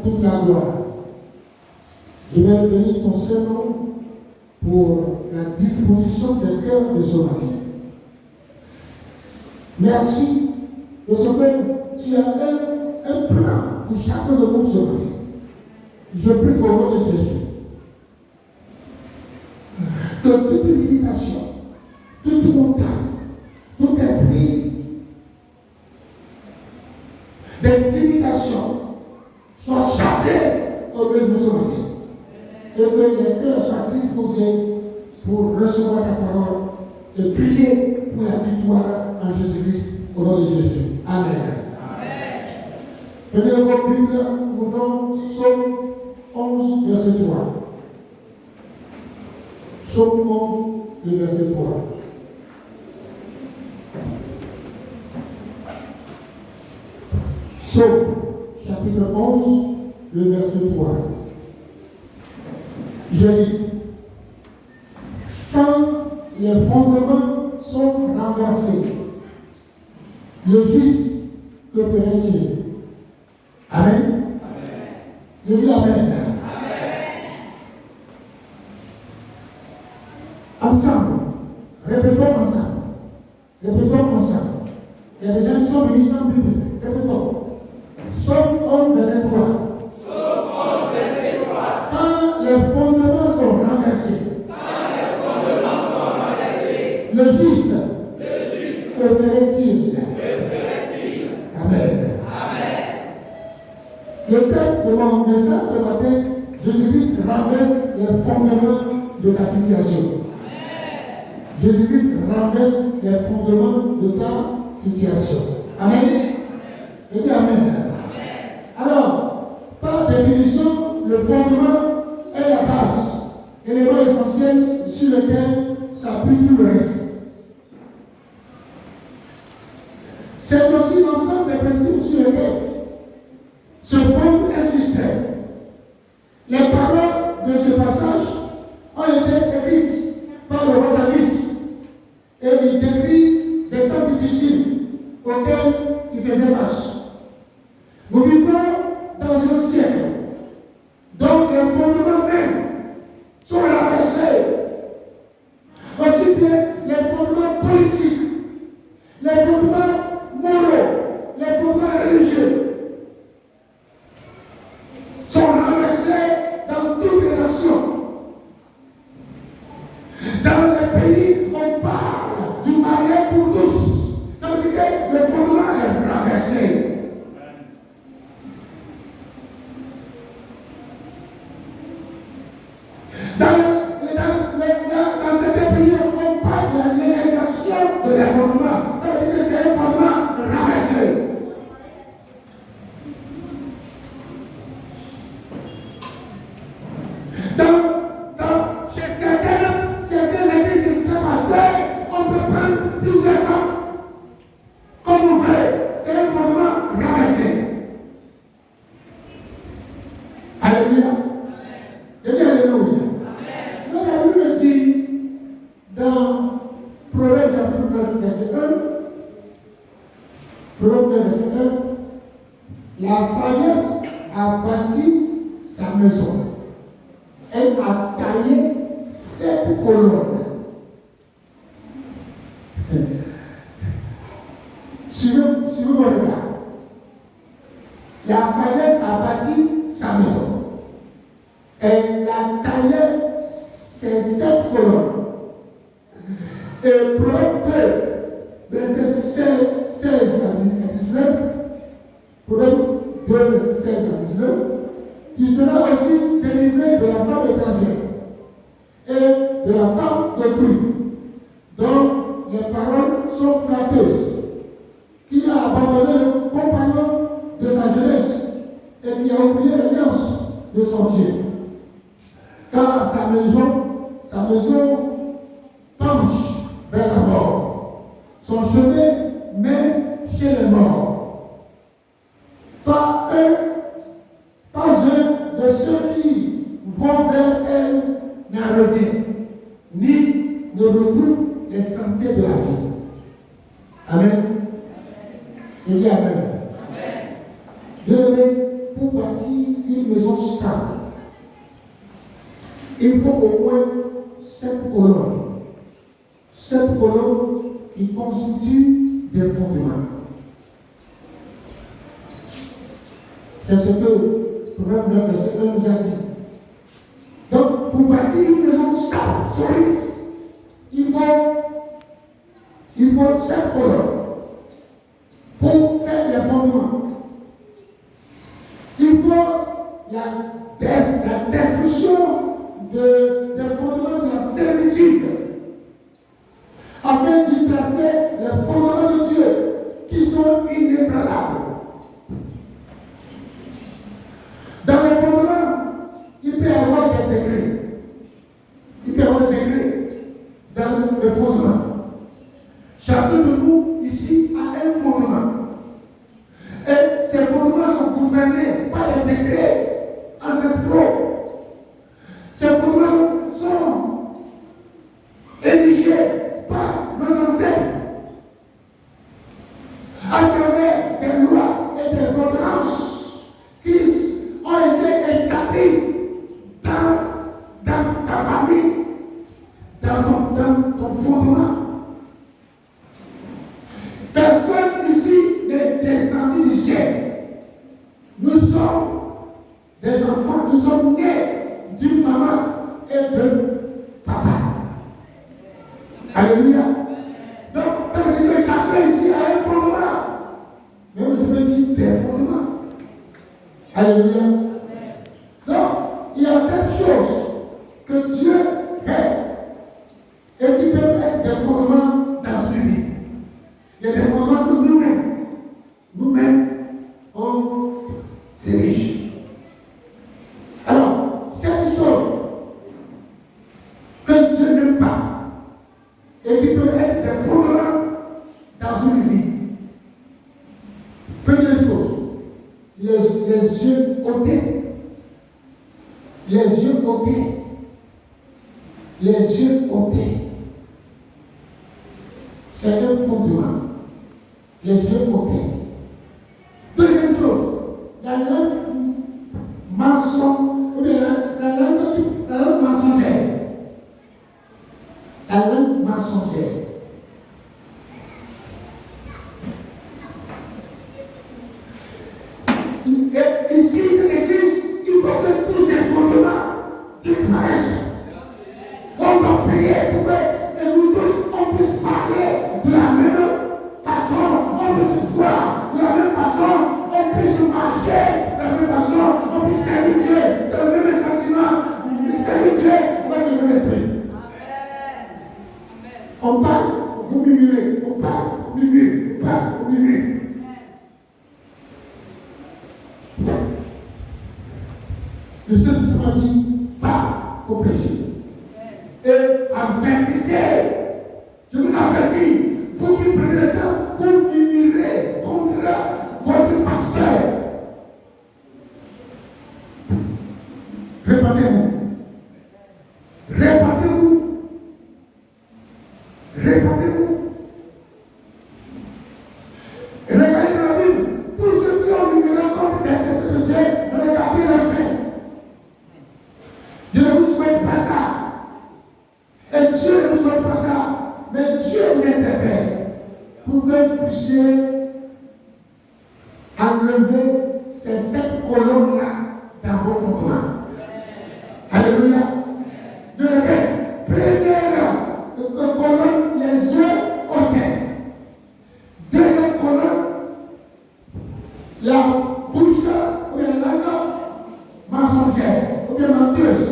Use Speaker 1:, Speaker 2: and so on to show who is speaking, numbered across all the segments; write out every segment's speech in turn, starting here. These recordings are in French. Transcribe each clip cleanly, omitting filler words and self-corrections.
Speaker 1: toute la gloire. Je vais bénir ton Saint-Nom pour la disposition des cœurs de ce matin. Merci de ce que tu as un plan pour chacun de nous ce matin. Je prie au nom de Jésus que toute limitation, toute montagne, tout esprit d'intimidation soit chassé au milieu de nous ce matin. Et que les cœurs soient disposés pour recevoir ta parole et prier pour la victoire en Jésus-Christ, au nom de Jésus. Amen. Amen. Prenez vos Bibles, ouvrons Psaume 11, verset 3. Psaume 11, le verset 3. Psaume, chapitre 11, le verset 3. Je lis. Quand les fondements sont renversés, le juste que ferait-il? Amen. Amen. Je dis Amen. Amen. Ensemble, répétons ensemble. Répétons ensemble. Il y a des gens qui sont venus sans Bible. Répétons. Psaume 11, verset 3. Psaume 11, verset 3. Quand les fondements sont renversés, le juste, que ferait-il? Amen. Amen. Le thème de mon message ce matin, Jésus-Christ renverse les fondements de ta situation. Jésus-Christ renverse les fondements de ta situation. Amen. Et dis Amen. Amen. Alors, par définition, le fondement est la base, l'élément essentiel sur lequel s'appuie tout le reste. C'est aussi l'ensemble des principes sur lesquels se fonde un système. Les paroles de ce passage ont été écrites par le roi David et il décrit des temps difficiles auxquels il faisait face. Nous vivons dans un siècle dont les fondements même sont renversés. Aussi bien les fondements politiques, les fondements moraux, les fondements religieux sont renversés dans toutes les nations. Dans les pays, on parle du mariage pour tous. Ça veut dire que le fondement est renversé. Dans certains pays, on parle de la légalisation de les fondements. Ça veut dire que c'est un fondement renversé. Chez certaines églises, certains pasteurs, on peut prendre plusieurs femmes comme on veut. C'est un fondement renversé. Alléluia. Je dis Alléluia. Donc la Bible dit dans Proverbe chapitre 9, verset 1, Proverbe 9, verset 1, la sagesse a bâti sa maison. Elle a taillé 7 colonnes. Suivez mon regard. La sagesse a bâti sa maison. Elle a taillé ces 7 colonnes. Et Proverbe 2, verset 16 à 19, Proverbe 2, verset 16 à 19, qui sera aussi délivré de la femme étrangère et de la femme d'autrui, dont les paroles sont flatteuses, qui a abandonné le compagnon de sa jeunesse et qui a oublié l'alliance de son Dieu. Car sa maison penche vers la mort. Son chemin mène chez les morts. Pas un de ceux qui vont vers elle n'en revient, ni ne retrouve les sentiers de la vie. Amen. Il dit Amen. Bien-aimé, pour bâtir une une maison stable, il faut au moins 7 colonnes. 7 colonnes qui constituent des fondements. C'est ce que Proverbe 9, verset 1 nous a dit. Donc, pour bâtir une maison stable, solide, il faut 7 colonnes pour faire les fondements. Il faut la destruction des fondements de la servitude afin d'y placer les fondements de Dieu qui sont inébranlables. Dans les fondements, il peut y avoir des degrés. Il peut y avoir des degrés dans le fondement. Chacun de nous ici a un fondement. Et ces fondements sont gouvernés par les degrés ancestraux. Ces fondements sont érigés par nos ancêtres à travers des lois et des ordonnances qui ont été établies dans ta famille, dans ton fondement. Personne ici n'est descendu du ciel. Nous sommes des enfants, nous sommes nés d'une maman et de papa. Alléluia. Donc, ça veut dire que chacun ici a un fondement. Mais je veux dire des fondements. Alléluia. Donc, il y a cette chose que Dieu est et qui peut être des fondements dans une vie. Il y a des fondements que nous-mêmes, on s'érige. Alors, cette chose que Dieu n'aime pas et qui peut être des fondements dans une vie. Première chose, les yeux ôtés. Les yeux ôtés. Les yeux ôtés. C'est un fondement. Les yeux ôtés. Deuxième chose, la langue la langue mensongère. La langue mensongère. Et ici, cette église, il faut que tous ces fondements disparaissent. On doit prier pour que nous tous, on puisse parler de la même façon, on puisse voir de la même façon, on puisse marcher de la même façon, on puisse servir Dieu dans le même sentiment, servir Dieu avec le même esprit. On parle, vous murmurez, on parle, on murmure, on parle, on murmure. Le Saint-Esprit dit, pas au péché. Et avertissez. Je vous avertis, vous qui prenez le temps pour murmurer contre votre pasteur. Répandez-vous. Répandez-vous. Répandez-vous. Et regardez dans la Bible, tous ceux qui ont murmuré contre les serviteurs de Dieu, regardez leur fin. Je ne vous souhaite pas ça. Et Dieu ne vous souhaite pas ça. Mais Dieu vous interpelle pour que vous puissiez enlever ces 7 colonnes-là dans vos fondements. Alléluia. Je répète, première colonne, les yeux ôtés. Deuxième colonne, la bouche ou bien la langue mensongère ou bien menteuse.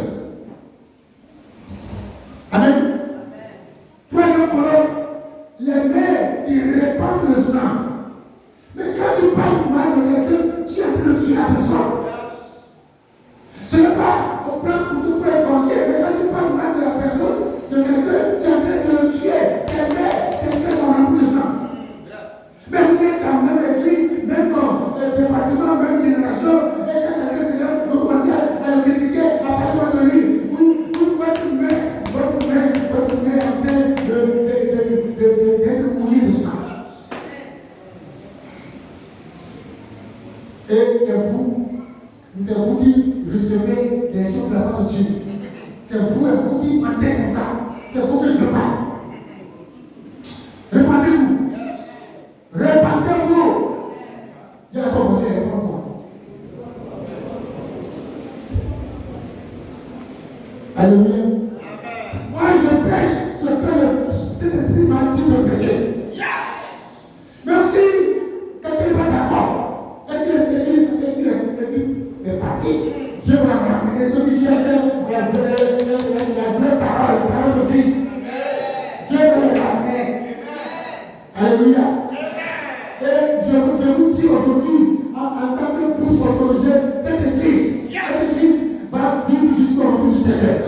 Speaker 1: Amen. Troisième colonne, les mains qui répandent le sang. Mais quand tu parles mal de quelqu'un, tu es en train de tuer la personne. Ce n'est pas au plan pour tout faire écorcher, mais quand tu parles mal de la personne, de quelqu'un, tu es en train de le tuer. Tes mains sont remplies de sang. Mais vous êtes dans la même église, même département, même génération, et quand quelqu'un se lève, vous commencez à le critiquer, à parler de lui. Votre main en train d'être mouillée de sang. Et c'est vous c'est vous qui recevez les choses de la part de Dieu. C'est vous et vous qui mentez comme ça. C'est vous que Dieu parle. Répandez-vous. Répandez-vous. Il y a commencé à répandre. Alléluia. Moi, je prêche ce que cet esprit m'a dit de prêcher. Même si quelqu'un n'est pas d'accord, et que l'église est partie, Dieu va ramener celui qui a la vraie parole, la parole de vie. Dieu va le ramener. Alléluia. Et je vous dis aujourd'hui, en tant que pousse autorisé, cette église va vivre jusqu'au retour du Seigneur.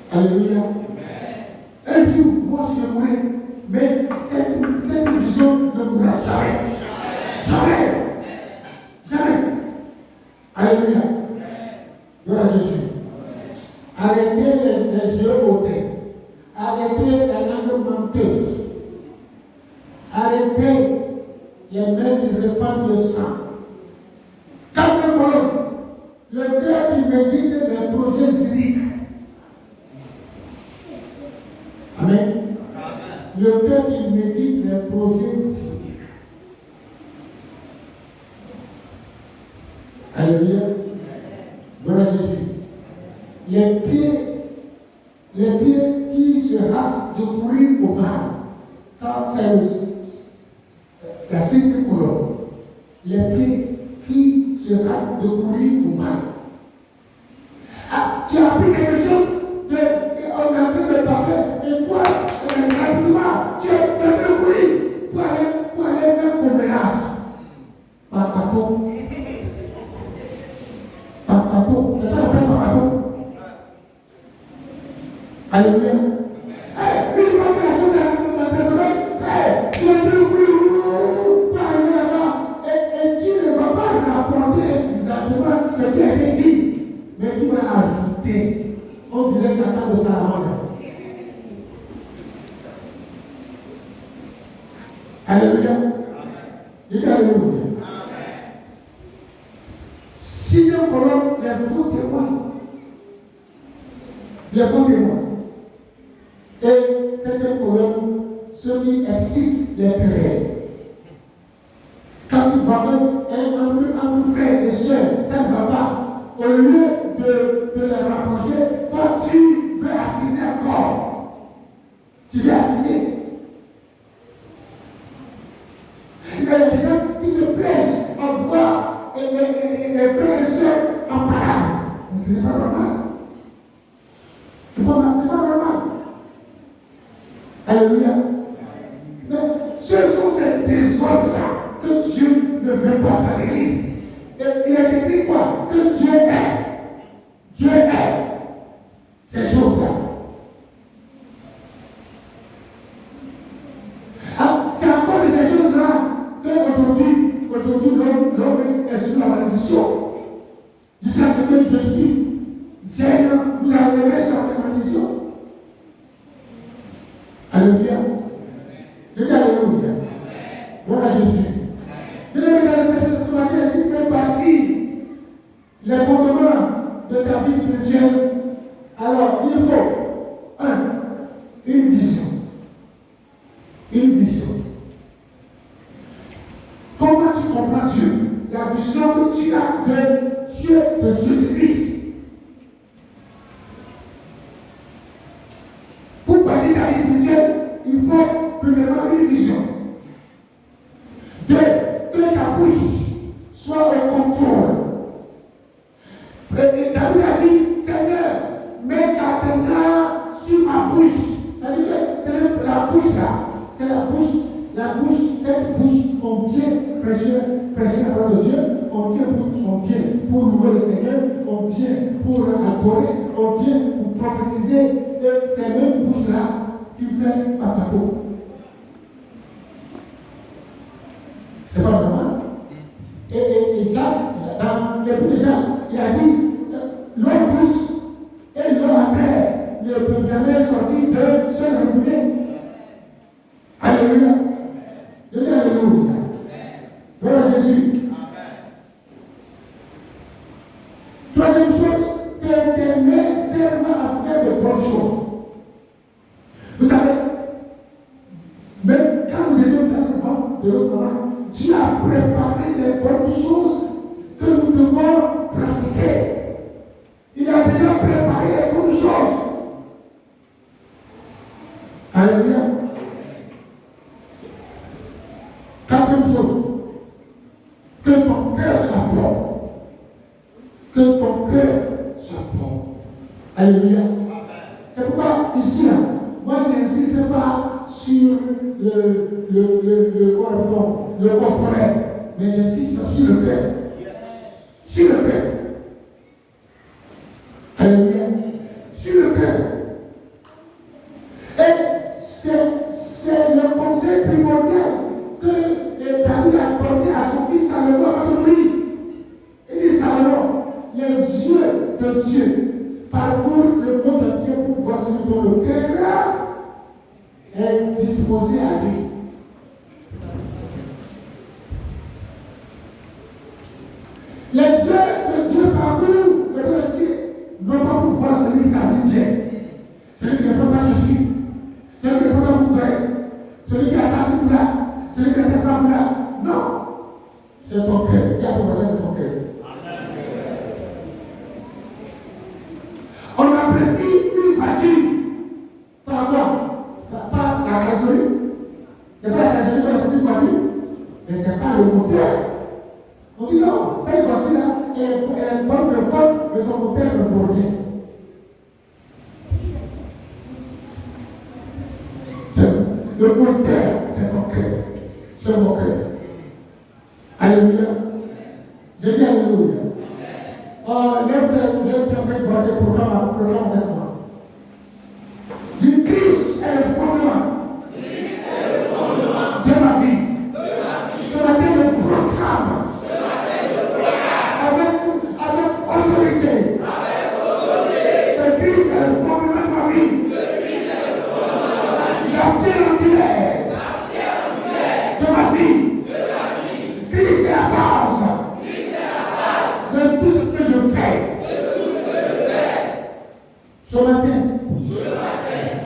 Speaker 1: Alléluia. Un jour, moi je mourrai, mais cette vision ne mourra jamais. Jamais. Alléluia. Gloire à Jésus. Arrêtez les yeux ôtés. Arrêtez la langue menteuse. Arrêtez les mains qui répandent le sang. Calmez-vous. Le cœur qui médite les projets cyniques. Amen. Le cœur qui médite les projets cyniques. Alléluia. Gloire à Jésus. Les pieds qui se hâtent de courir au mal. Ça, c'est la cinquième colonne. Les pieds qui se hâtent de courir au mal. Ah, tu as appris quelque chose on est en train de parler, et toi, rapidement, tu es en train de courir pour aller faire ton ménage. Papato. C'est ça qu'on appelle papato. Alléluia. Une fois que la chose est dans ta personne, tu es en train de courir pour arriver là-bas, et tu ne vas pas rapporter exactement ce qui a été dit, mais tu vas ajouter. On dirait la carte de Salamandre. Alléluia. Dites Alléluia. Sixième colonne, les faux témoins. Les faux témoins. Et septième colonne, ceux qui excitent les querelles. Quand tu vois entre frères et sœurs, ça ne va pas. Au lieu de les rapprocher, toi tu veux attiser encore. Tu veux attiser. Il y a des gens qui se plaisent à voir les frères et sœurs en parade. Mais ce n'est pas normal. C'est pas normal. Alléluia. Mais ce sont ces désordres-là que Dieu ne veut pas dans l'église. Et il a écrit quoi? Que Dieu est. Dieu est. Ces choses-là. C'est encore de ces choses-là qu'aujourd'hui l'homme est sous la malédiction. Jusqu'à ce que je suis. Seigneur, vous avez levé sur la malédiction. Alléluia. Dites Alléluia. Gloire à Jésus. Si tu fais partie les fondements de ta vie spirituelle, alors il faut une vision. Une vision. Comment tu comprends Dieu? La vision que tu as de Dieu, de Jésus-Christ. Pour parler de ta vie spirituelle, il faut premièrement une vision. Deux, que ta bouche soit au contrôle. Et David a dit, Seigneur, mets ta main sur ma bouche. C'est-à-dire que c'est la bouche là. C'est la bouche bouche, cette bouche, on vient prêcher la parole de Dieu, on vient pour louer le Seigneur, on vient pour adorer, on vient pour prophétiser, et ces mêmes bouches-là qui fait un bateau. C'est pas normal. Et Jacques, dans l'épître de Jacques, il a dit l'eau pousse et l'eau après ne peut jamais sortir de ce robinet. Alléluia. Je dis Alléluia. Gloire à Jésus. Troisième chose, que tes mains servent à faire de bonnes choses. Vous savez, même quand vous étiez dans le ventre de l'autre maman, Dieu a préparé les bonnes choses que nous devons pratiquer. Il a déjà préparé les bonnes choses. Alléluia. Quatrième chose, que ton cœur s'apporte. Que ton cœur s'apporte. Alléluia. C'est pourquoi ici, moi je n'insiste pas sur le corporel, mais j'insiste sur le cœur. Sur le cœur. Alléluia. Sur le cœur. Et c'est le conseil primordial que David a donné à son fils Salomon quand il prie. Il dit Salomon, les yeux de Dieu parcourent le monde entier pour voir ce dont le cœur est disposé à lui. Les yeux de Dieu parcourent le monde entier, non pas pour voir celui qui s'habille bien, celui qui ne peut pas Jésus, celui qui ne peut pas mourir, celui qui a passé tout là, celui qui n'a pas fait là. Non, c'est ton cœur. Il y a ton voisin, c'est ton cœur. On apprécie une voiture par quoi? Par la gasoline. C'est pas la gasoline qu'on apprécie une voiture, mais c'est pas le moteur. On dit non, telle voiture là, elle est bonne de forme, mais son moteur ne vaut rien. Le moteur, c'est ton cœur. C'est mon cœur. Alléluia. Je dis Alléluia. Oh, lève-toi avec le programme avec moi. Du Christ est le fondement. De ma vie. Ce matin, je proclame. Avec autorité. Le Christ est le fondement de ma vie. La pierre angulaire de ma vie. Christ est la base de tout ce que je fais. Ce matin,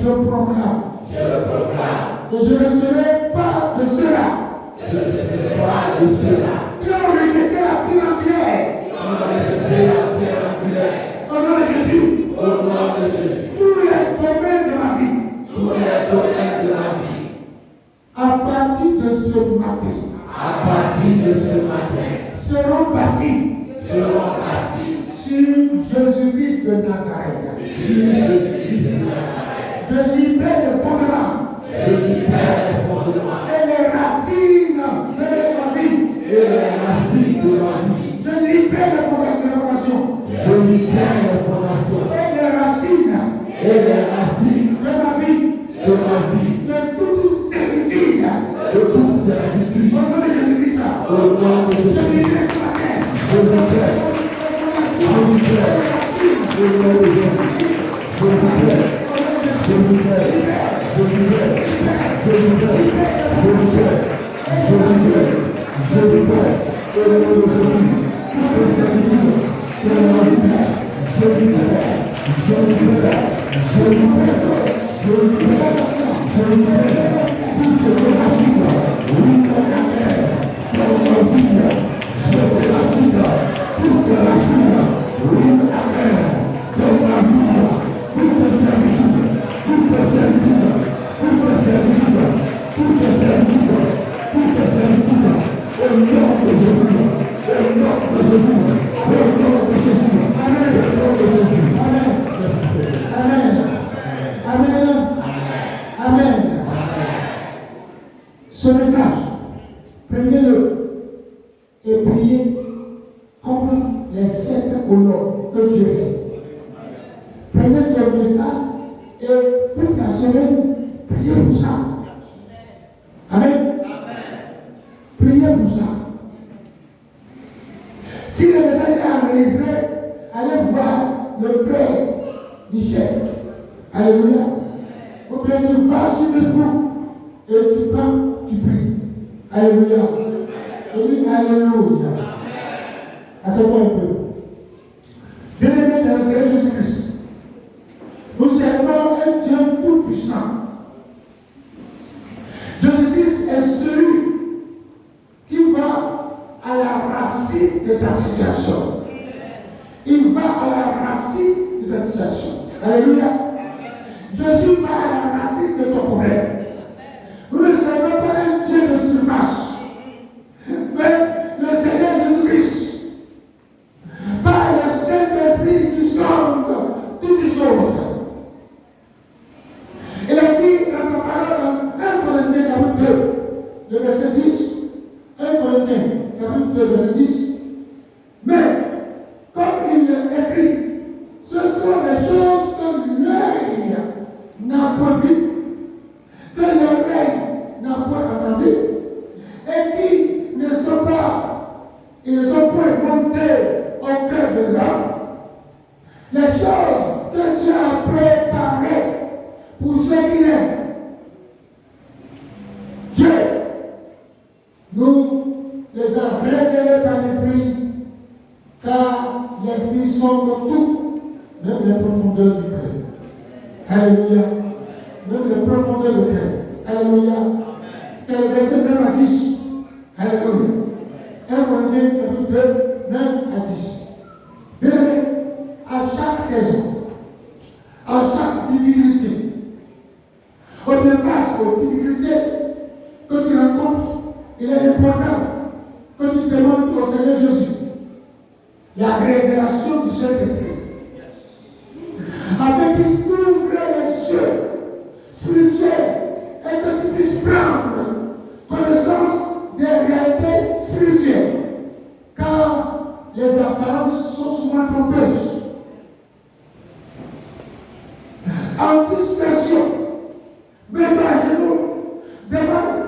Speaker 1: je proclame que je ne serai pas de cela. Qui ont rejeté la pierre angulaire. Au nom de Jésus. Tous les domaines de ma vie. À partir de ce matin, seront bâtis sur Jésus-Christ de Nazareth. Je libère le fondement. Et les racines de ma vie. Je libère les fondations. Et les racines de ma vie. De toute servitude. Au nom de Jésus-Christ. Je libère ce matin. Ce message prenez-le et priez contre les 7 colonnes que Dieu est. Prenez ce message et toute la semaine, priez pour ça. Amen. Priez pour ça. Si le message est enregistré, allez voir le frère Michel. Alléluia. Ou bien tu vas sur Facebook et tu prends, tu pries. Alléluia. Et dis Alléluia. Asseyez-moi un peu. Bien-aimés dans le Seigneur Jésus-Christ, nous servons un Dieu tout-puissant. Jésus-Christ est celui qui va à la racine de ta situation. Il va à la racine de ta situation. Alléluia. Jésus va à la racine de ton problème. Nous ne servons pas un Dieu de surface, mais le Seigneur Jésus-Christ, par le Saint-Esprit qui sonde toutes les choses. Il a dit dans sa parole dans 1 Corinthiens chapitre 2, le verset 10, 1 Corinthiens chapitre 2, verset 10, mais comme il est écrit, ce sont les choses que l'œil n'a pas vues, que l'oreille n'a pas entendues, et qui ne sont point montées au cœur de l'homme. Les choses que Dieu a préparées pour ceux qui l'aiment. Dieu nous les a révélées par l'Esprit, car l'Esprit sonde tout, même les profondeurs du cœur. Alléluia. Même les profondeurs du cœur. Alléluia. C'est le verset 9 à 10. Alléluia. 1 Corinthiens chapitre 2, 9 à 10. Bien aimé, à chaque saison, à chaque difficulté, au bien face aux difficultés que tu rencontres, il est important que tu demandes au Seigneur Jésus la révélation du Saint-Esprit, afin qu'il t'ouvre les yeux spirituels et que tu puisses prendre connaissance des réalités spirituelles, car les apparences sont souvent trompeuses. En discrétion, mets-toi à genoux, demande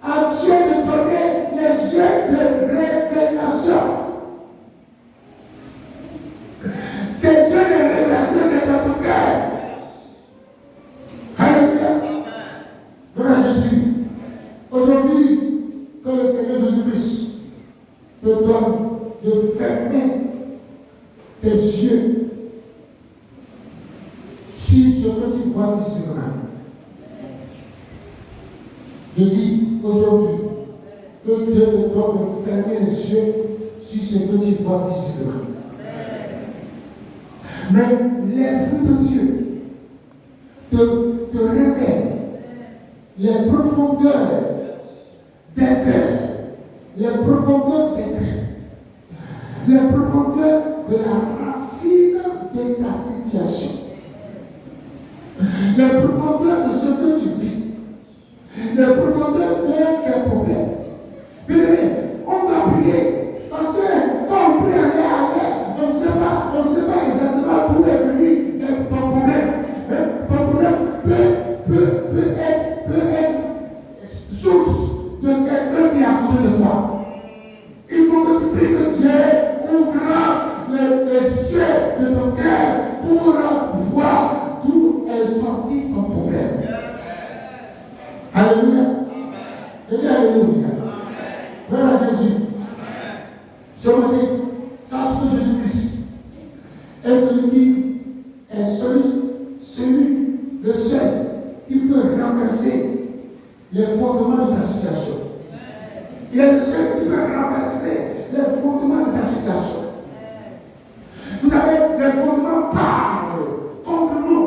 Speaker 1: à Dieu de donner les yeux de révélation. Ces yeux de révélation, c'est dans ton cœur. Alléluia. Gloire à Jésus. Aujourd'hui, que le Seigneur Jésus-Christ te donne de fermer tes yeux sur ce que tu vois visiblement. Je dis aujourd'hui que Dieu te donne de fermer les yeux sur ce que tu vois visiblement. Mais l'Esprit de Dieu te révèle les profondeurs des cœurs, les profondeurs des cœurs, les profondeurs de la racine de ta situation, les profondeurs de ce que tu vis, les profondeurs de tes problèmes. Bien, on va prier parce que quand on prie à l'air, on ne sait pas exactement d'où est venu ton problème. Ton problème peut être source de quelqu'un qui est à côté de toi. Il faut que tu pries que Dieu ouvre les yeux de ton cœur pour voir d'où est sorti ton problème. Alléluia. Et bien, alléluia. Gloire à Jésus. Ce matin, sache que Jésus-Christ est celui, le seul qui peut renverser les fondements de ta situation. Il est le seul qui peut renverser les fondements de ta situation. Vous savez, les fondements parlent contre nous.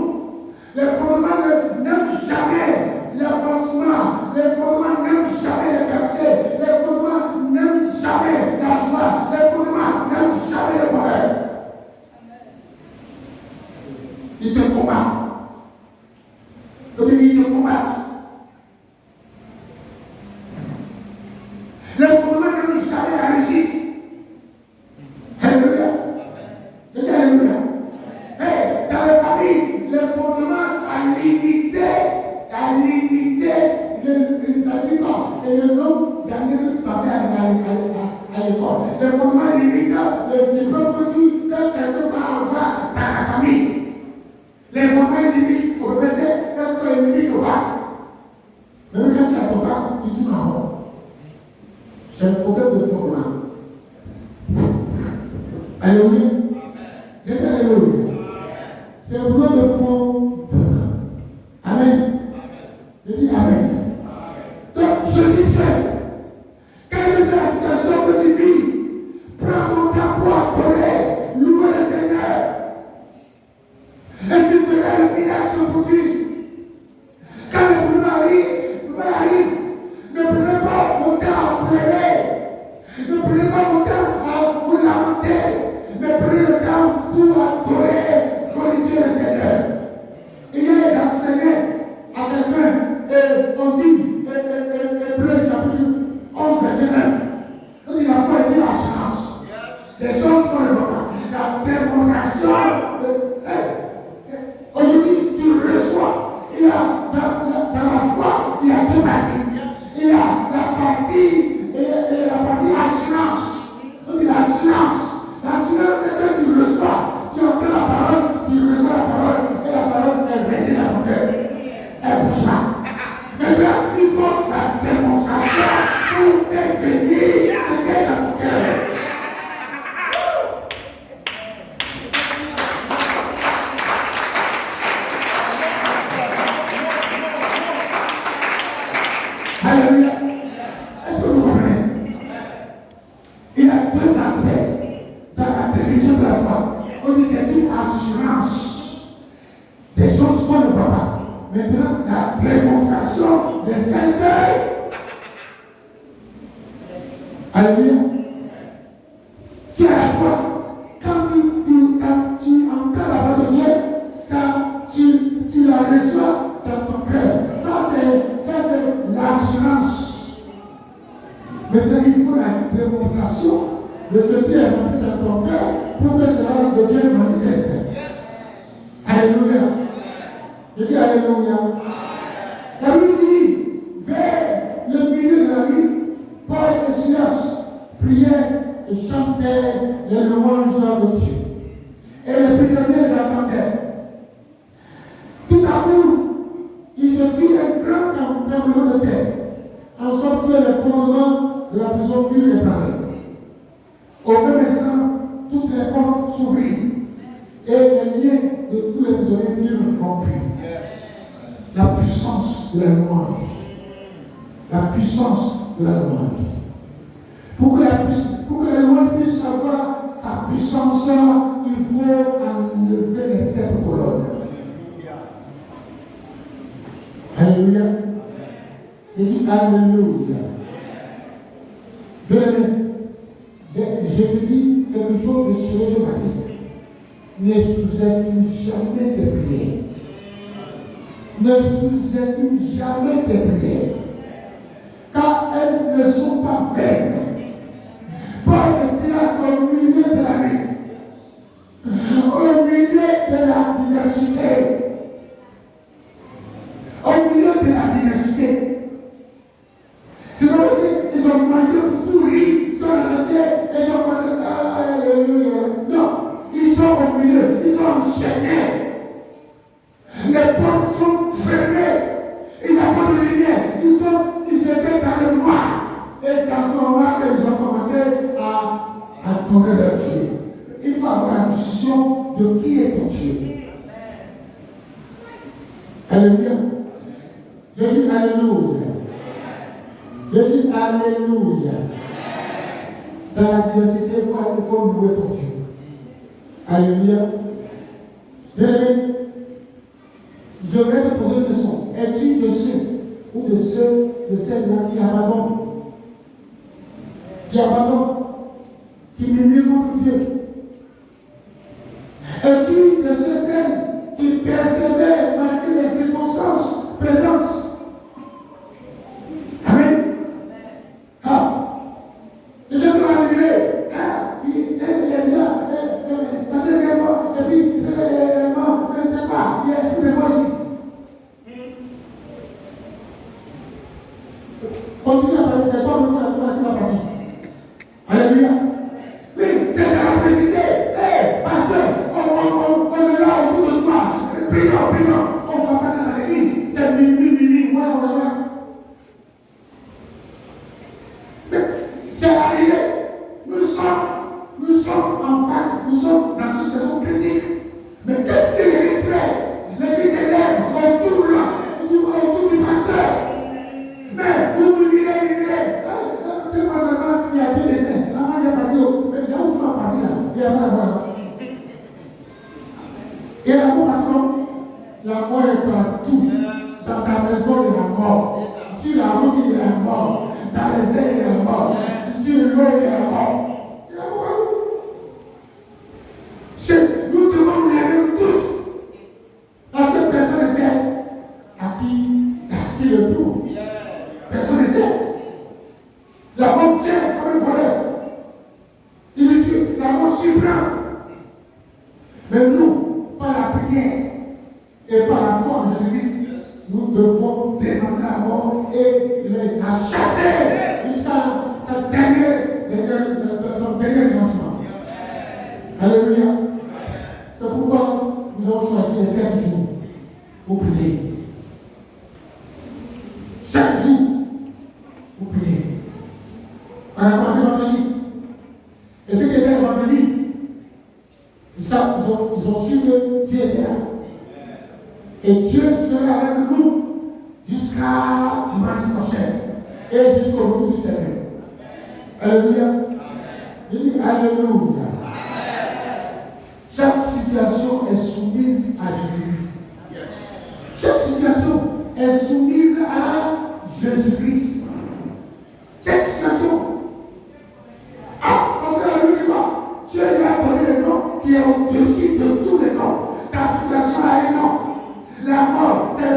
Speaker 1: Les fondements n'aiment jamais l'avancement. Les fondements n'aiment jamais les percées. Les fondements n'aiment jamais la joie. Les fondements n'aiment jamais le bonheur. Ils te combattent. Ils te combattent. Les il y a mieux que tu vas faire à l'école. Les fondements limites, le diplôme que quelqu'un va avoir dans la famille. Les fondements limites, au PC, quand tu as une limite au bas. Même quand tu as ton bas, tu tournes en rond. C'est un problème de fondement. Alléluia. Je dis alléluia. C'est un problème de fondement. Amen. Je dis amen. Donc, je dis seul. Quelle que soit la situation que tu vis, prends ton temps pour adorer, louer le Seigneur. Et tu feras le miracle aujourd'hui. Quand le problème arrive, ne prenez pas mon temps à pleurer. Ne prenez pas mon temps à vous lamenter. Mais prenez le temps pour adorer, glorifier le Seigneur. Hier, j'enseignais à quelqu'un et on dit, Hébreux chapitre 11, verset 1. On dit la foi est une assurance. Des choses qu'on ne voit pas. La démonstration aujourd'hui, tu reçois. Il y a dans la foi, il y a deux parties. Il y a la partie assurance. On dit l'assurance. L'assurance, c'est que tu reçois. Tu entends la parole, tu reçois la parole, et la parole, elle réside dans ton cœur. Elle bouge pas. Maintenant, il faut la démonstration pour devenir ce qu'est dans ton cœur. Alléluia. Est-ce que vous comprenez? Il y a deux aspects dans la définition de la foi. On dit c'est une assurance des choses qu'on ne voit pas. Maintenant, la démonstration des Seigneurs. Alléluia. Tu as la foi. Quand tu entends la parole de Dieu, ça, tu la reçois dans ton cœur. Ça, c'est l'assurance. Maintenant, il faut la démonstration de ce qui est rentré dans ton cœur pour que cela devienne manifeste. Alléluia. Je dis alléluia. La Bible dit, vers le milieu de la nuit, Paul et Silas priaient et chantaient les louanges de Dieu. Et les prisonniers les attendaient. Tout à coup, il se fit un grand tremblement de terre, en sorte que les fondements de la prison furent réparés. Au même instant, toutes les portes s'ouvrirent et les liens de tous les prisonniers furent rompus. La puissance de la louange. La puissance de la louange. Pour que la louange puisse avoir sa puissance, il faut enlever les 7 colonnes. Alléluia. Je dis alléluia. Bien-aimé, je te dis quelque chose de ce matin. Ne sous-estime jamais tes prières. Ne sous-estime jamais tes prières. Car elles ne sont pas vaines. Paul et Silas au milieu de la nuit. Au milieu de la diversité. Au milieu de la diversité. C'est pas parce qu'ils ont mangé tout riz, ils sont associés, et ils sont passés. Alléluia. Non, ils sont au milieu, ils sont enchaînés. Les portes sont fermées. Il n'y a pas de lumière. Ils étaient dans le noir. Et c'est à ce moment-là qu'ils ont commencé à adorer leur Dieu. Il faut avoir la vision de qui est ton Dieu. Alléluia. Je dis alléluia. Je dis alléluia. Dans la diversité, il faut louer ton Dieu. Alléluia. Bien-aimé, je vais te poser une question. Es-tu de ceux ou de celles-là qui abandonnent? Qui murmurent contre Dieu? Es-tu de celles qui persévèrent malgré les circonstances présentes? Amen. Les gens sont arrivés. Il y a déjà, parce que les morts, et puis, les morts, je ne sais pas, il y a esprit de mort ici. Continue à parler, c'est toi-même qui sommes en face, nous sommes dans une situation critique. Mais qu'est-ce que l'Église fait? L'Église élève autour du pasteur. Mais vous me direz, deux mois avant, il y a deux dessins. Maman, il y a parti, mais là où tu vas partir, là, il y a pas la mort. Et la mort partout, non? La mort est partout. Dans ta maison, il y a la mort. Sur la route, il y a la mort. Dans les airs, il y a la mort. Sur l'eau, il y a la mort. Il y a la mort partout. Nous devons nous lever tous. Parce que personne ne sait à qui le tour. Personne ne sait. La mort vient comme un voleur. La mort surprend. Mais nous, par la prière et par la foi en Jésus-Christ, nous devons dénoncer la mort et la chasser jusqu'à son dernier dimension. Alléluia. C'est pourquoi nous avons choisi les 7 jours pour prier. Chaque jour, pour prier. On a commencé vendredi. Et ceux qui étaient vendredi, ils ont su que Dieu était là. Et Dieu sera avec nous jusqu'à dimanche prochain et jusqu'au bout du Seigneur. Alléluia. Il dit Alléluia. Chaque situation est soumise à Jésus-Christ. Chaque situation est soumise à Jésus-Christ. Chaque situation. Parce que la Bible dit quoi? Dieu lui a donné le nom qui est au-dessus de tous les noms. Ta situation a un nom. La mort, c'est le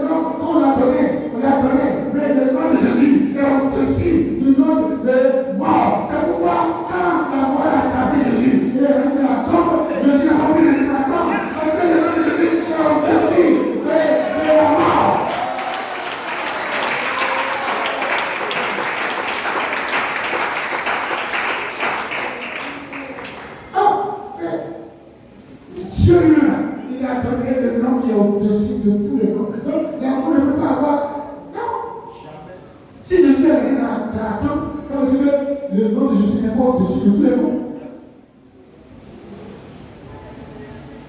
Speaker 1: nom qu'on a donné. On l'a donné. Mais le nom de Jésus est au-dessus du nom de mort. C'est pourquoi quand la mort a attrapé Jésus, il est resté dans la tombe. Jésus n'a pas pu rester dans la tombe. Parce que le nom de Jésus est au-dessus de la mort. Dieu lui-même, il a donné le nom qui est au-dessus de tous les noms. Donc, la mort ne peut pas avoir. Non. Si Jésus est resté dans la tombe, ça veut dire que le nom de Jésus n'est pas au-dessus de tous les noms.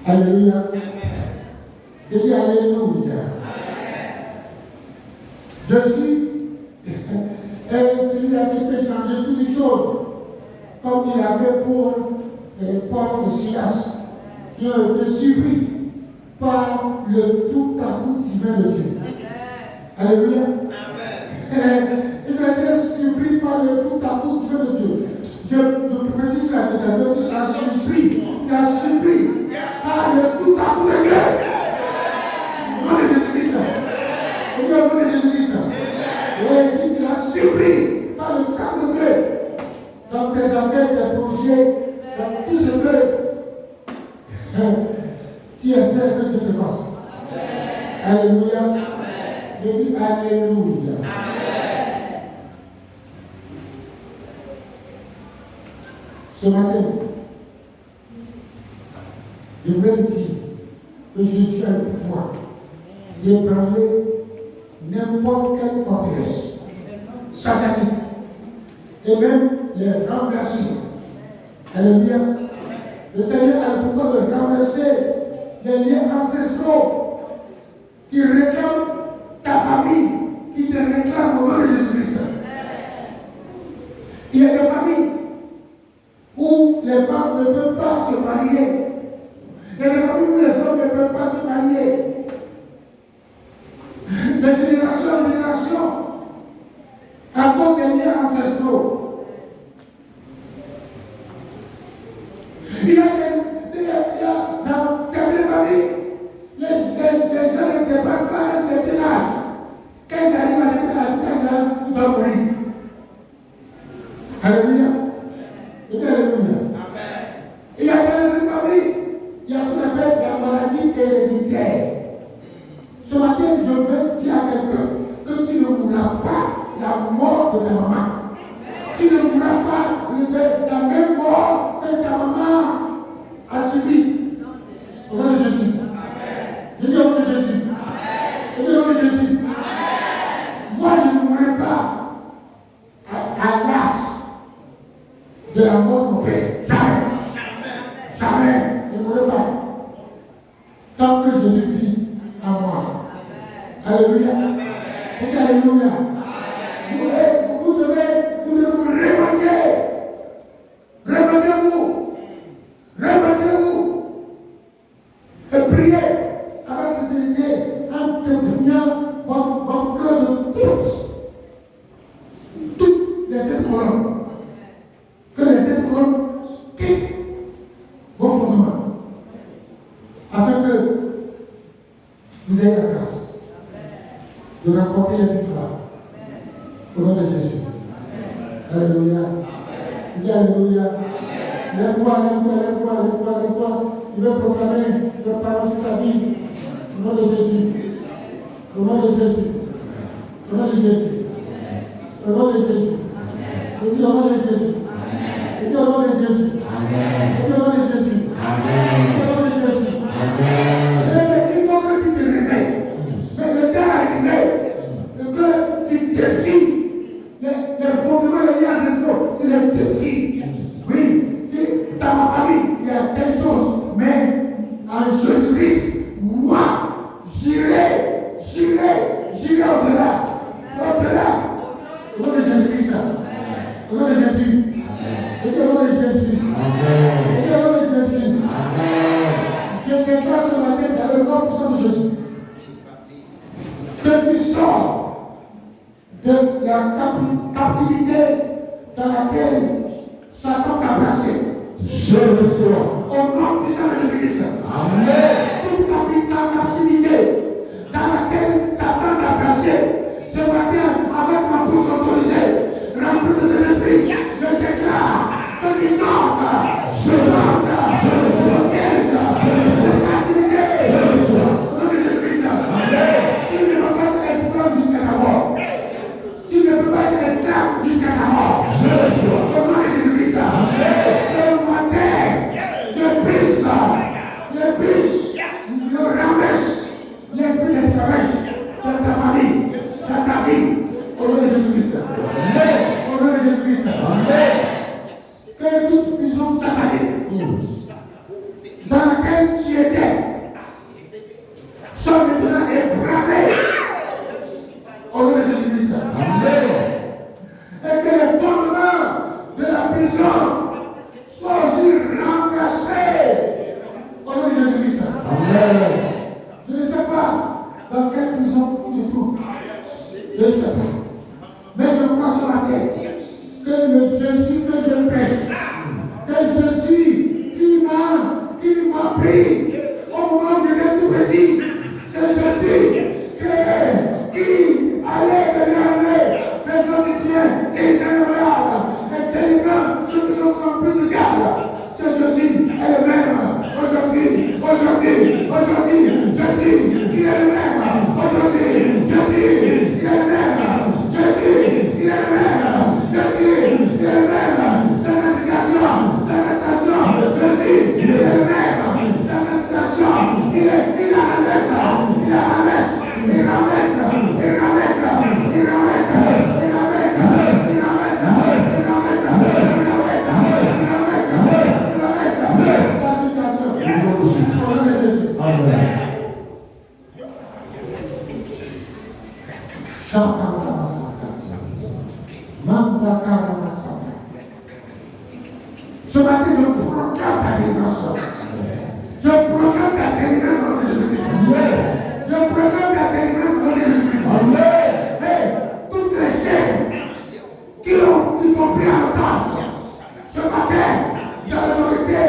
Speaker 1: Alléluia. Je dis Alléluia. Jésus est celui-là qui peut changer toutes les choses. Comme il a fait pour Paul et Silas, qui ont été surpris par le tout à coup divin de Dieu. Alléluia. Ils ont été surpris par le tout à coup divin de Dieu. Je prophétise la quelqu'un qui sera surpris, qui a surpris par le tout à coup de Dieu. Au nom de Jésus-Christ. Au nom de Jésus-Christ. Oui, il a surpris par le tout à coup de Dieu. Dans tes affaires, tes projets, dans tout ce que tu espères que Dieu te fasse. Alléluia. Je dis Alléluia. Ce matin, je vais te dire que Jésus a le pouvoir d'ébranler n'importe quelle forteresse satanique et même les renverser. Alléluia. Le Seigneur a le pouvoir de renverser les liens ancestraux qui réclament ta famille, qui te réclament au nom de Jésus-Christ. Il y a des familles où les femmes ne peuvent pas se marier. Il y a des familles où les hommes ne peuvent pas se marier. De génération en génération, à cause des liens ancestraux. Il y a dans certaines familles, les gens ne dépassent pas un certain âge. Quand ils arrivent à cet âge-là, ils vont mourir. Alléluia. Alléluia. Il y a dans cette famille, il y a ce qu'on appelle la maladie héréditaire. Ce matin, je veux dire à quelqu'un que tu ne mourras pas la mort de ta maman. Tu ne mourras pas la même mort que ta maman a subi. Au nom de Jésus. Je dis au nom de Jésus. Je dis au nom de Jésus. Moi, je ne mourrai pas à l'âge de la mort mon Père. Jamais. Jamais. Je ne mourrai pas. Tant que Jésus vit en moi. Alléluia. Dites Alléluia. Vous devez vous révolter. Révoltez-vous. Révoltez-vous. Et priez avec sincérité en dépouillant votre cœur de toutes les 7 colonnes. Que les 7 colonnes quittent vos fondements afin que vous ayez la grâce de remporter la victoire au nom de Jésus. Alléluia. Dis Alléluia. Lève-toi. Il veut proclamer le parole sur ta vie. Au nom de Jésus. Au nom de Jésus. Au nom de Jésus. Au nom de Jésus. Et dis au nom de Jésus. Et dis au nom de Jésus. Et dis au nom de Jésus. Et dis au nom de Jésus. Il faut que tu te réveilles. C'est le temps arrivé que tu défies les fondements des liens ancestraux. Tu les défies. Oui. Dans ma famille, il y a telle chose. Mais en Jésus-Christ, moi, j'irai au-delà. Au-delà. Au nom de Jésus-Christ. Au nom de Jésus. Au nom de Jésus. Au nom de Jésus. Je déclare ce matin dans le nom puissant de Jésus que tu sors de la captivité dans laquelle Satan t'a placé. Je le sois. Au nom puissant de Jésus-Christ. Amen. Toute captivité dans laquelle Satan t'a placé, ce matin, avec ma bouche autorisée, remplie de cet esprit, je déclare que tu sortes. Je sorte. Je le sois. Je le sois. Captivité. Je le sois. Au nom de Jésus-Christ. Amen. Tu ne peux pas être esclave jusqu'à la mort. Tu ne peux pas être esclave jusqu'à la mort. Je le sois. Au nom de Jésus-Christ. Amen. Je ramèche l'esprit d'esclavage dans ta famille, dans ta vie, au nom de Jésus-Christ. Au nom de Jésus-Christ. Que toute prison satanique dans laquelle tu étais soit maintenant ébranlée au nom de Jésus-Christ. Et que les fondements de la prison soient aussi renversés au nom de Jésus-Christ. Je ne sais pas dans quelle prison tu te trouves. Je ne sais pas. Mais je crois sur la terre que le Jésus que je prêche, que Jésus qui m'a pris au moment où j'étais tout petit, c'est Jésus qui allait délivrer ces hommes de bien et ces malades et délivrant ceux qui sont sans plus de diable. C'est Jésus est le même aujourd'hui, Jésus, il est le même. Aujourd'hui, Jésus, il est le même. Jésus, il est le même. Jésus, il est le même. Dans la situation, Jésus, il est le même. Dans la situation, il ramène. Ce matin, je proclame ta délivrance. Je proclame ta délivrance de Jésus-Christ. Je proclame ta délivrance de Jésus-Christ. Mais toutes les chaînes qui t'ont pris en otage, ce matin, j'ai l'autorité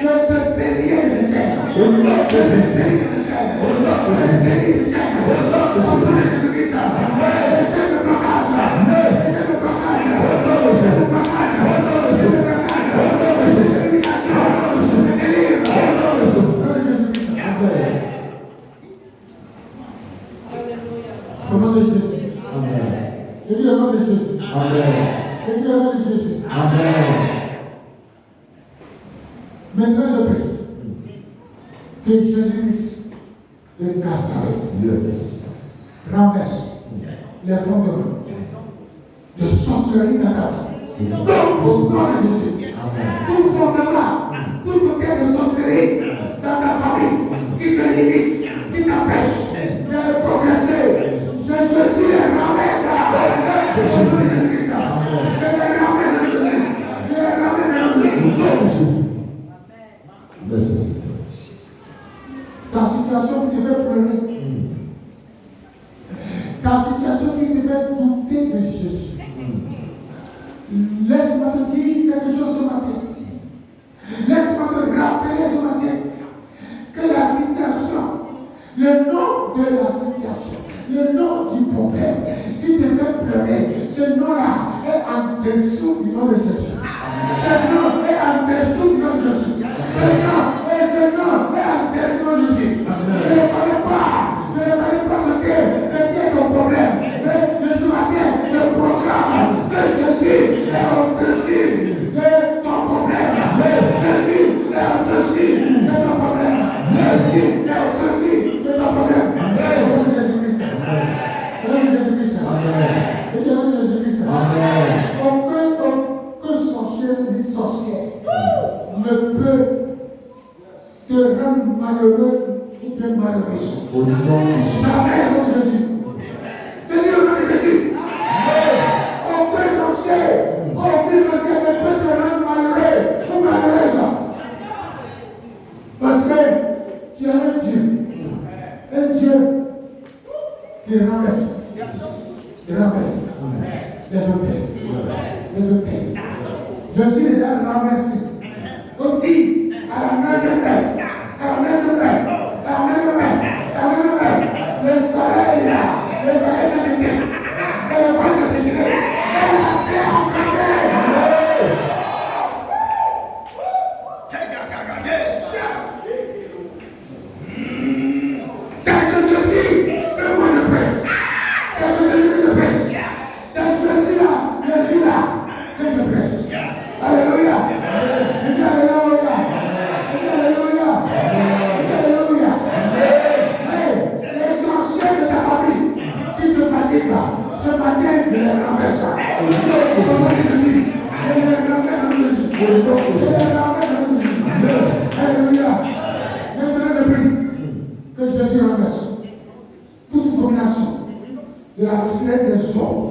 Speaker 1: de te délier des chaînes. Au nom de Jésus. Au nom de Jésus. Au nom de Jésus-Christ. Les chaînes de blocage. Les chaînes de blocage. Au nom de Jésus. Au nom de Jésus. Au nom de Jésus. Amen. Je dis au nom de Jésus. Amen. Je dis au nom de Jésus. Amen. Maintenant, je prie que Jésus-Christ de Nazareth renverse les fondements de sorcellerie dans ta vie. Donc, au nom de Jésus, tout fondement, toute quête de sorcellerie dans ta famille, qui te limite, qui t'empêche de progresser, je suis les ramène ça. Je les ramène. Ta situation qui te fait pleurer, ta situation qui te fait douter de Jésus. Laisse-moi te dire quelque chose ce matin. Laisse-moi te rappeler ce matin que la situation, le nom de la situation, le nom du problème qui te fait pleurer, ce nom-là est en dessous du nom de Jésus. Ce nom est en dessous du nom de Jésus. Ce nom est en dessous de Jésus. Je ne connais pas ce qui est ton problème. Mais ce matin, je proclame que Jésus est au-dessus de ton problème. Jésus est au-dessus de ton problème. Jésus est au-dessus de ton problème. Au nom de Jésus-Christ. Au nom de Jésus-Christ. Au nom de Jésus-Christ. Aucun sorcier ni sorcière ne peut te rendre malheureux ou bien malheureuse. Jamais au nom de Jésus. Je dis au nom de Jésus. Aucun sorcier ne peut te rendre malheureux ou malheureuse. Parce que tu as un Dieu qui renverse les hôtels. Je suis déjà renversé. On dit à la main de paix, le soleil s'est éteint, et le vent s'est déchiré, et la paix a frappé. C'est que Jésus que moi je presse. C'est que Jésus que je presse. C'est que je suis là que je presse. Alléluia. L'essentiel de ta famille qui te fatigue, ce matin, je les renverse. Alléluia. Maintenant, je prie que Jésus renverse toute domination de la sirène des hommes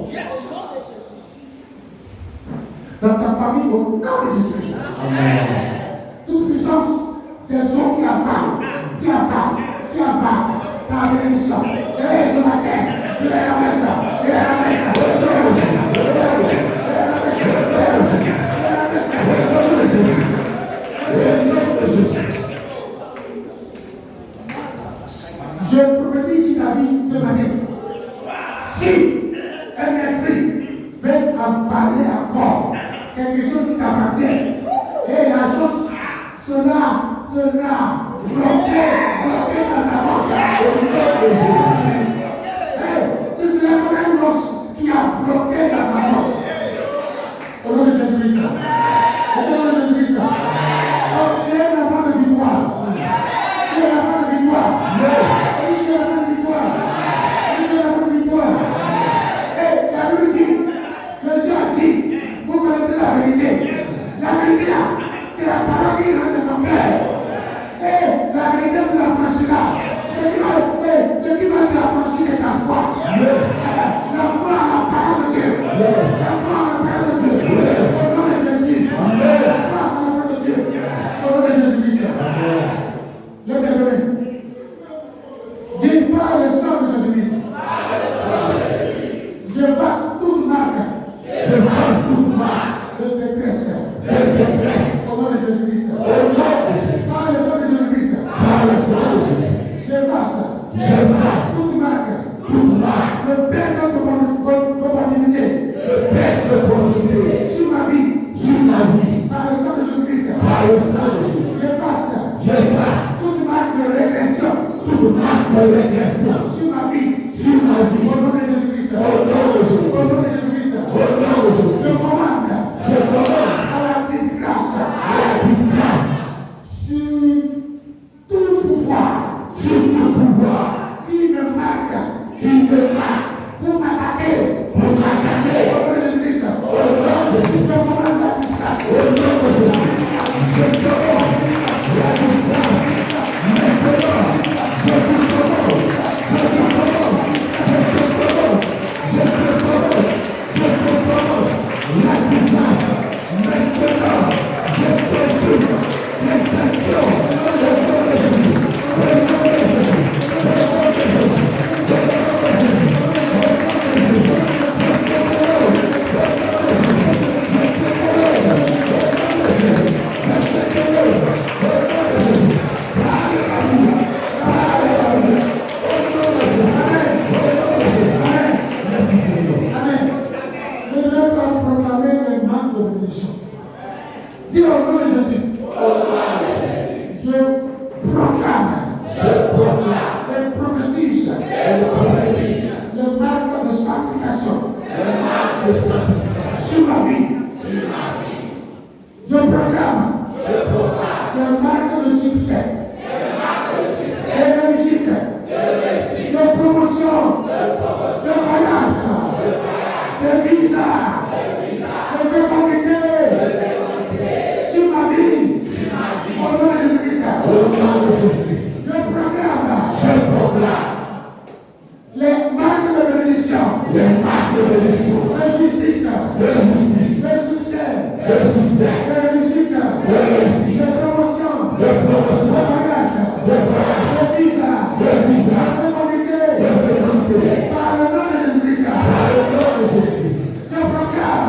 Speaker 1: dans ta famille au nom de Jésus. Toute puissance des hommes qui avalent ta bénédiction. Et ce matin, tu les ramènes. Je prophétise ta vie ce matin. Si un esprit veut avaler encore quelque chose qui t'appartient, et la chose sera bloquée dans sa bouche. Si c'est la même chose qui a bloqué dans sa bouche, au nom de Jésus-Christ, tu es un enfant de victoire. Et la Bible dit, Jésus a dit, vous connaissez la vérité. La vérité, c'est la parole qui rentre dans ton cœur. Et la vérité vous affranchira. Ce qui va te affranchir, c'est ta foi. La foi à la parole de Dieu. La foi à la parole de Dieu. Au nom de Jésus. La foi à la parole de Dieu. Au nom de Jésus-Christ. Lève tes mains. Dis par le sang de Jésus-Christ. Je passe toute marque de détresse. Au nom de Jésus-Christ. Par le sang de Jésus-Christ. Je passe toute marque de perte d'opportunité sur ma vie. Par le sang de Jésus-Christ. Je passe toute marque de régression sur ma vie. Au nom de Jésus-Christ. Je commande à la disgrâce va proclamer les marques de bénédiction. Dis au nom de Jésus. Je proclame. Et prophétise. Les marques de sanctification. Sur ma vie. Je proclame. Les marques de succès. De réussite. De promotion. De voyage. De visa. De fécondité. Sur ma vie. Au nom de Jésus-Christ. Je proclame. Les marques de bénédiction. De justice. De succès. De réussite. De promotion. De voyage. De visa. De fécondité. Par le nom de Jésus-Christ. Je proclame.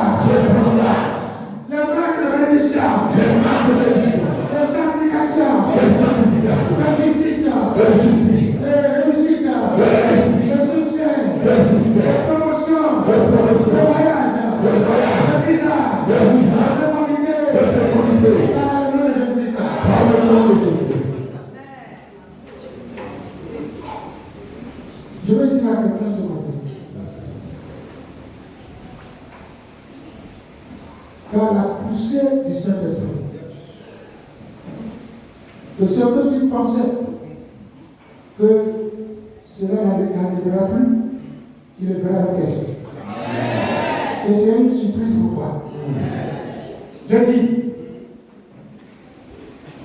Speaker 1: Les marques de bénédiction. De sanctification. De justice. De réussite. De succès. De promotion. De voyage. De visa. De fécondité. Par le nom de Jésus-Christ. Je vais dire à quelqu'un ce matin. Par la poussée du Saint-Esprit, que ce que tu pensais que cela n'arrivera plus, tu le feras avec quelque chose. C'est une surprise pour toi. Je dis,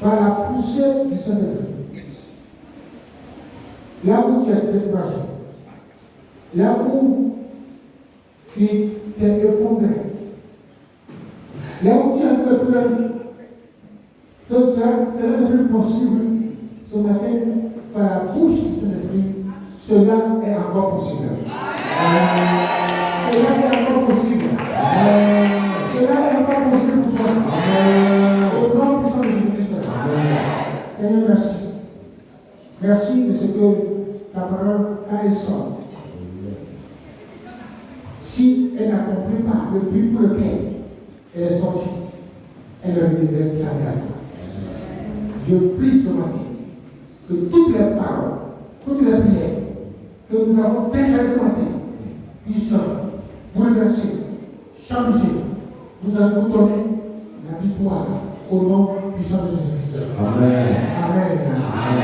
Speaker 1: par la poussée du Saint-Esprit, là où tu es découragé, là où tu t'es effondré, là où tu as pleuré, que ça n'est plus possible ce matin, par la bouche du Saint-Esprit, cela est encore possible. Cela est encore possible. Cela est encore possible pour toi. Au nom puissant de Jésus-Christ. Seigneur, merci. Merci de ce que ta parole a un sens. Si elle n'accomplit pas le but pour lequel elle est sortie, elle ne reviendrait jamais à toi. Je prie ce matin que toutes les paroles, toutes les prières que nous avons déclarées ce matin puissent bouleverser, changer. Nous allons donner la victoire au nom puissant de Jésus-Christ. Amen. Amen. Amen.